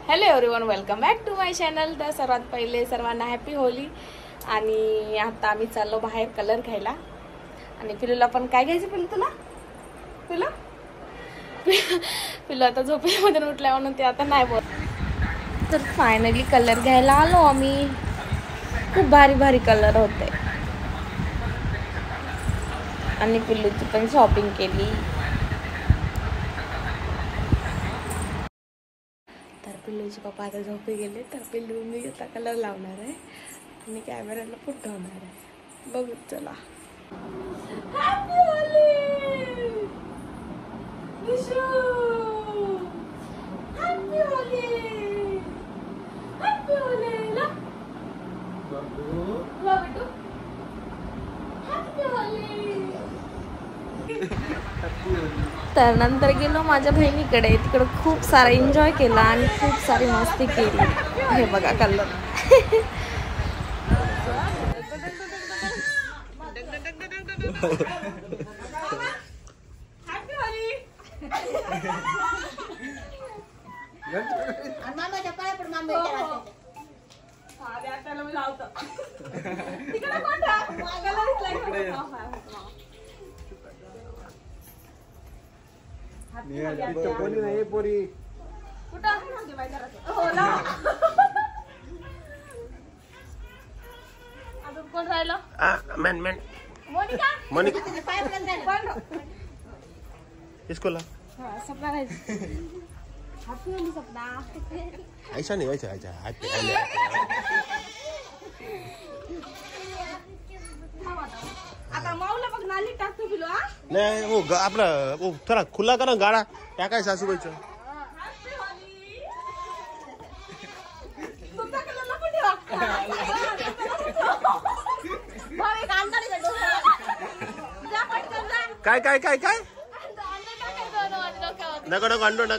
Hello everyone, welcome back to my channel. तर सर्वात पहिले सर्वांना हॅपी होली। आणि आता आम्ही चाललो बाहेर कलर घ्यायला। आणि पिलूला पण काय घ्यायचं पिलू तुला? पिलू आता झोपेमधून उठल्या म्हणून ते आता नाही बोल। तर फायनली कलर घ्यायला आलो आम्ही। खूप भारी भारी कलर होते आणि पिल्लूची पण शॉपिंग केली। तर पिल्लूचे पप्पा आता झोपे गेले, तर पिल्लू मी आता कलर लावणार आहे आणि कॅमेराला फुटवणार आहे। बघू चला। Happy Holy Vishu, happy Holy, happy Holy ला बेटू, हॅपी होली। तर नंतर गेलो माझ्या बहिणीकडे, तिकडे खूप सारा एन्जॉय केला आणि खूप सारी मस्ती केली। हे बघा कलर। कोण राहिलं? मोनिका इसको ला सपना हॅपी होली सपना। ऐसा नहीं वैसा ऐसा हैप्पी होली। आता माऊला बघ नाली टाकतो पिलो। नाही वो आपला वो थोड़ा खुला करा गाडा टाकाय सासूबाईचं। हॅपी होली। तुमचा कलर नको ठेवा। भाऊ एक अंडा दे दो। जा पटकन जा। काय काय काय काय नको नको अंडो नका।